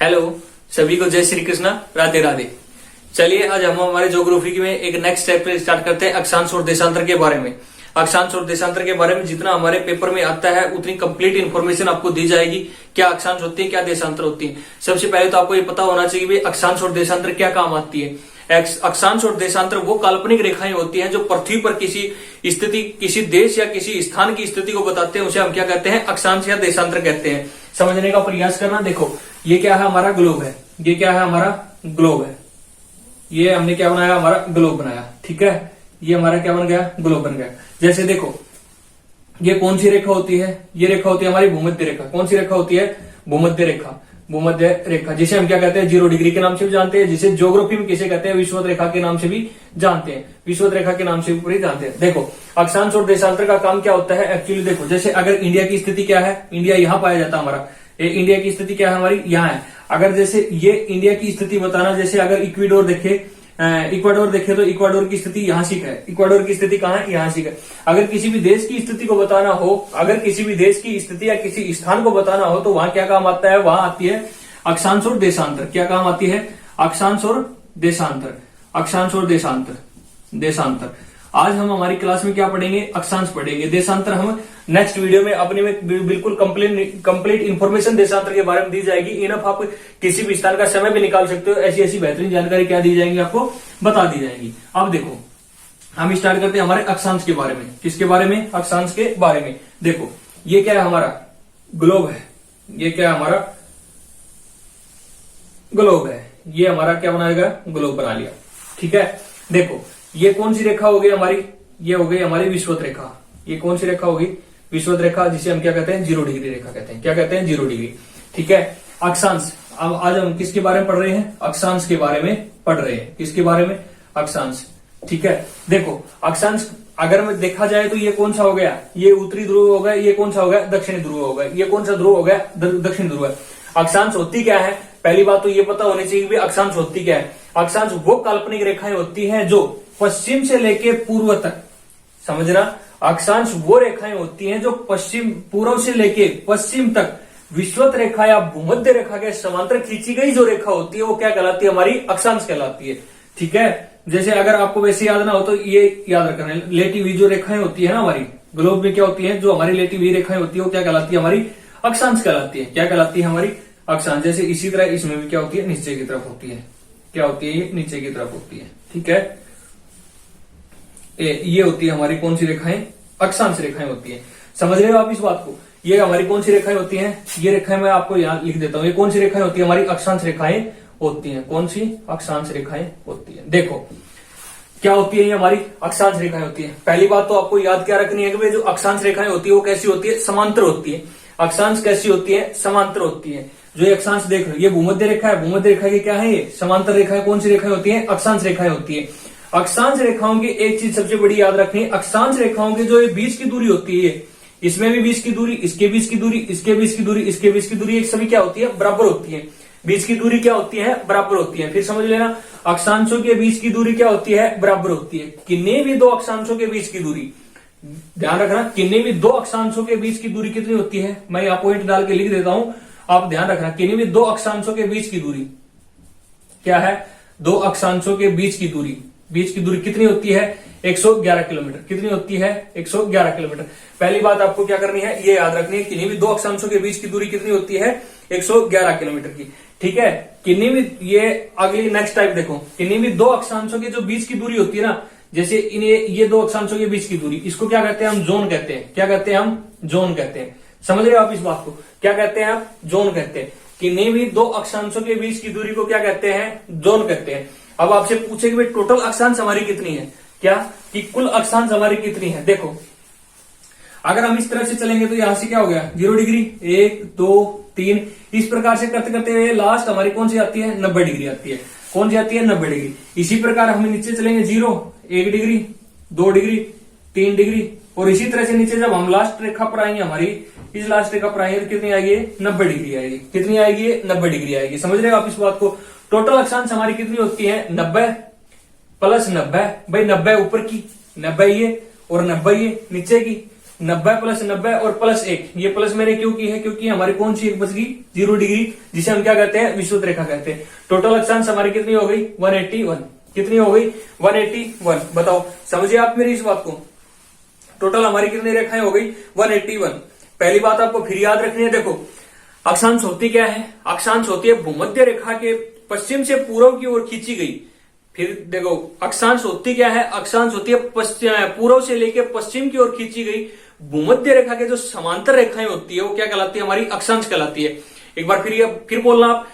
Hello, सभी को जय श्री कृष्णा, राधे राधे। चलिए आज हम हमारे ज्योग्राफी में एक नेक्स्ट स्टेप स्टार्ट करते हैं अक्षांश और देशांतर के बारे में। अक्षांश और देशांतर के बारे में जितना हमारे पेपर में आता है उतनी कंप्लीट इन्फॉर्मेशन आपको दी जाएगी। क्या अक्षांश होती है, क्या देशांतर होती है। सबसे पहले तो आपको ये पता होना चाहिए कि अक्षांश और देशांतर क्या काम आती है। अक्षांश और देशांतर वो काल्पनिक रेखाएं होती हैं जो पृथ्वी पर किसी स्थिति, किसी देश या किसी स्थान की स्थिति को बताते हैं। उसे हम क्या कहते हैं, अक्षांश या देशांतर कहते हैं। समझने का प्रयास करना। देखो ये क्या है, हमारा ग्लोब है। ये क्या है, हमारा ग्लोब है। ये हमने क्या बनाया, हमारा ग्लोब बनाया। ठीक है, ये हमारा क्या बन गया, ग्लोब बन गया। जैसे देखो ये कौन सी रेखा होती है, ये रेखा होती है हमारी भूमध्य रेखा। कौन सी रेखा होती है, भूमध्य रेखा। भूमध्य रेखा जिसे हम क्या कहते हैं, 0 डिग्री के नाम से भी जानते हैं, जिसे ज्योग्राफी में किसे कहते हैं, विषुवत रेखा के नाम से भी जानते हैं। विषुवत रेखा के नाम से भी जानते हैं। देखो अक्षांश और देशांतर का काम क्या होता है एक्चुअली। देखो जैसे अगर इंडिया की स्थिति क्या है, इंडिया यहाँ पाया जाता है हमारा। इंडिया की स्थिति क्या है, हमारी यहाँ है। अगर जैसे ये इंडिया की स्थिति बताना, जैसे अगर इक्वाडोर देखे तो इक्वाडोर की स्थिति यहाँ से है। इक्वाडोर की स्थिति कहाँ है, यहाँ से है। अगर किसी भी देश की स्थिति को बताना हो, अगर किसी भी देश की स्थिति या किसी स्थान को बताना हो तो वहां क्या काम आता है, वहां आती है अक्षांश और देशांतर। क्या काम आती है, अक्षांश और देशांतर। अक्षांश और देशांतर। आज हम हमारी क्लास में क्या पढ़ेंगे, अक्षांश पढ़ेंगे। देशांतर हम नेक्स्ट वीडियो में अपने में बिल्कुल कंप्लीट इन्फॉर्मेशन देशांतर के बारे में दी जाएगी। इनफ आप किसी भी स्थान का समय भी निकाल सकते हो। ऐसी ऐसी बेहतरीन जानकारी क्या दी जाएंगी, आपको बता दी जाएगी। अब देखो हम स्टार्ट करते हैं हमारे अक्षांश के बारे में। किसके बारे में, अक्षांश के बारे में। देखो ये क्या है, हमारा ग्लोब है। ये क्या है, हमारा ग्लोब है। ये हमारा क्या बनाएगा, ग्लोब बना लिया। ठीक है, देखो ये कौन सी रेखा हो गई हमारी, ये हो गई हमारी विषुवत रेखा। ये कौन सी रेखा होगी, विषुवत रेखा, जिसे हम क्या कहते हैं, 0 डिग्री रेखा कहते हैं। क्या कहते हैं, 0 डिग्री। ठीक है, अक्षांश। अब आज हम किसके बारे में पढ़ रहे हैं, अक्षांश के बारे में पढ़ रहे हैं। किसके बारे में, अक्षांश। ठीक है, देखो अक्षांश अगर में देखा जाए तो ये कौन सा हो गया, ये उत्तरी ध्रुव हो गया। ये कौन सा हो गया, दक्षिणी ध्रुव हो गया। ये कौन सा ध्रुव हो गया, दक्षिण ध्रुव है। अक्षांश होती क्या है, पहली बात तो ये पता होनी चाहिए कि अक्षांश होती क्या है। अक्षांश वो काल्पनिक रेखाएं होती हैं जो पश्चिम से लेके पूर्व तक, समझना, अक्षांश वो रेखाएं होती हैं जो पूर्व से लेके पश्चिम तक विषुवत रेखा या भूमध्य रेखा के समांतर खींची गई जो रेखा होती है वो क्या कहलाती है, हमारी अक्षांश कहलाती है। ठीक है, जैसे अगर आपको वैसे याद ना हो तो ये याद रखना, लेटी हुई जो रेखाएं होती है ना हमारी ग्लोब में, क्या होती है, जो हमारी लेटी हुई रेखाएं होती है वो क्या कहलाती है, हमारी अक्षांश कहलाती है। क्या कहलाती है, हमारी अक्षांश। जैसे इसी तरह इसमें भी क्या होती है, नीचे की तरफ होती है। क्या होती है, ये नीचे की तरफ होती है। ठीक है, ये होती है हमारी कौन सी रेखाएं, अक्षांश रेखाएं होती हैं। समझ रहे हो आप इस बात को। ये हमारी कौन सी रेखाएं होती हैं, ये रेखाएं मैं आपको यहाँ लिख देता हूँ। ये कौन सी रेखाएं होती है, हमारी अक्षांश रेखाएं होती हैं। कौन सी, अक्षांश रेखाएं होती है। देखो क्या होती है, ये हमारी अक्षांश रेखाएं होती है। पहली बात तो आपको याद क्या रखनी है कि जो अक्षांश रेखाएं होती है वो कैसी होती है, समांतर होती है। अक्षांश कैसी होती है, समांतर होती है। जो ये अक्षांश देख रहे हो, ये भूमध्य रेखा है। भूमध्य रेखा की क्या है, ये समांतर रेखाएं। कौन सी रेखाएं होती है, अक्षांश रेखाएं होती है। अक्षांश रेखाओं की एक चीज सबसे बड़ी याद रखनी है, अक्षांश रेखाओं की जो ये बीच की दूरी होती है, इसमें भी बीच की दूरी, इसके बीच की दूरी, इसके बीच की दूरी, इसके बीच की दूरी, एक सभी क्या होती है, बराबर होती है। बीच की दूरी क्या होती है, बराबर होती है। फिर समझ लेना, अक्षांशों के बीच की दूरी क्या होती है, बराबर होती है। किन्हीं भी दो अक्षांशों के बीच की दूरी, ध्यान रखना, किन्हीं भी दो अक्षांशों के बीच की दूरी कितनी होती है, मैं यहाँ पॉइंट डाल के लिख देता हूं, आप ध्यान रखना। किन्हीं भी दो अक्षांशों के बीच की दूरी क्या है, दो अक्षांशों के बीच की दूरी, बीच की दूरी कितनी होती है, 111 किलोमीटर। कितनी होती है, 111 किलोमीटर। पहली बात आपको क्या करनी है, ये याद रखनी है, किन्हीं भी दो अक्षांशों के बीच की दूरी कितनी होती है, 111 किलोमीटर की। ठीक है, किन्हीं भी, ये अगली नेक्स्ट टाइप देखो, किन्हीं भी दो अक्षांशों के जो बीच की दूरी होती है ना, जैसे ये दो अक्षांशों के बीच की दूरी, इसको क्या कहते हैं, हम जोन कहते हैं। क्या कहते हैं, हम जोन कहते हैं। समझ रहे हो आप इस बात को, क्या कहते हैं आप, जोन कहते हैं। किन्हीं भी दो अक्षांशों के बीच की दूरी को क्या कहते हैं, जोन कहते हैं। अब आपसे पूछे कि भाई टोटल अक्षांश हमारी कितनी है, क्या कि कुल अक्षांश हमारी कितनी है। देखो अगर हम इस तरह से चलेंगे तो यहां से क्या हो गया, 0 डिग्री, 1 2 3, इस प्रकार से करते करते हुए लास्ट हमारी कौन सी आती है, 90 डिग्री आती है। कौन सी आती है, 90 डिग्री। इसी प्रकार हम नीचे चलेंगे, 0 1 डिग्री, 2 डिग्री, 3 डिग्री, और इसी तरह से नीचे जब हम लास्ट रेखा पर आएंगे, हमारी इस लास्ट रेखा पर आएंगे, कितनी आएगी, 90 डिग्री आएगी। कितनी आएगी, 90 डिग्री आएगी। समझ रहे हो आप इस बात को। टोटल अक्षांश हमारी कितनी होती है, 90 प्लस 90। भाई 90 ऊपर की, 90 ये और 90 ये नीचे की, 90 प्लस 90 और प्लस 1, ये प्लस मैंने क्यों की है, क्योंकि हमारी कौन सी एक बच गई 0 डिग्री, जिसे हम क्या कहते हैं, विषुवत रेखा कहते हैं। टोटल अक्षांश हमारी कितनी हो गई 181, कितनी हो गई 181। बताओ समझिए आप मेरी इस बात को, टोटल हमारी कितनी रेखाएं हो गई 181। पहली बात आपको फिर याद रखनी है, देखो अक्षांश होती क्या है, अक्षांश होती है भूमध्य रेखा के पश्चिम से पूर्व की ओर खींची गई। फिर देखो अक्षांश होती क्या है, अक्षांश होती है पूर्व से लेकर पश्चिम की ओर खींची गई भूमध्य रेखा के जो समांतर रेखाएं होती है वो क्या कहलाती है, हमारी अक्षांश कहलाती है। एक बार फिर बोलना आप,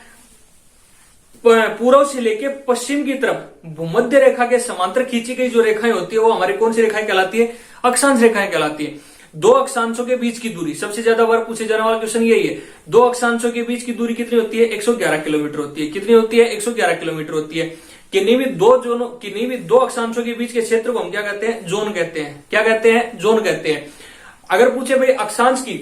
पूर्व से लेकर पश्चिम की तरफ भूमध्य रेखा के समांतर खींची गई जो रेखाएं होती है वो हमारी कौन सी रेखाएं कहलाती है, अक्षांश रेखाएं कहलाती है। दो अक्षांशों के बीच की दूरी, सबसे ज्यादा बार पूछे जाने वाला क्वेश्चन यही है, दो अक्षांशों के बीच की दूरी कितनी होती है 111 किलोमीटर होती है। कितनी होती है 111 किलोमीटर होती है। किन्हीं भी दो अक्षांशों के बीच के क्षेत्र को हम क्या कहते हैं, जोन कहते हैं। क्या कहते हैं, जोन कहते हैं। अगर पूछे भाई अक्षांश की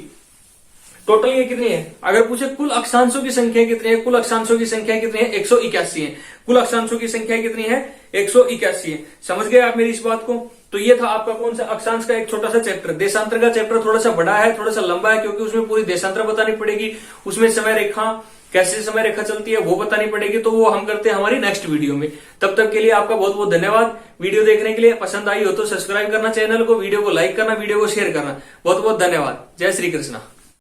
टोटल ये कितनी है, अगर पूछे कुल अक्षांशों की संख्या कितनी है, कुल अक्षांशों की संख्या कितनी है 181 है। कुल अक्षांशों की संख्या कितनी है 181 है। समझ गए आप मेरी इस बात को। तो ये था आपका कौन सा, अक्षांश का एक छोटा सा चैप्टर। देशांतर का चैप्टर थोड़ा सा बड़ा है, थोड़ा सा लंबा है, क्योंकि उसमें पूरी देशांतर बतानी पड़ेगी, उसमें समय रेखा कैसे समय रेखा चलती है वो बतानी पड़ेगी। तो वो हम करते हैं हमारी नेक्स्ट वीडियो में। तब तक के लिए आपका बहुत बहुत धन्यवाद। वीडियो देखने के लिए, पसंद आई हो तो सब्सक्राइब करना चैनल को, वीडियो को लाइक करना, वीडियो को शेयर करना। बहुत बहुत धन्यवाद। जय श्री कृष्णा।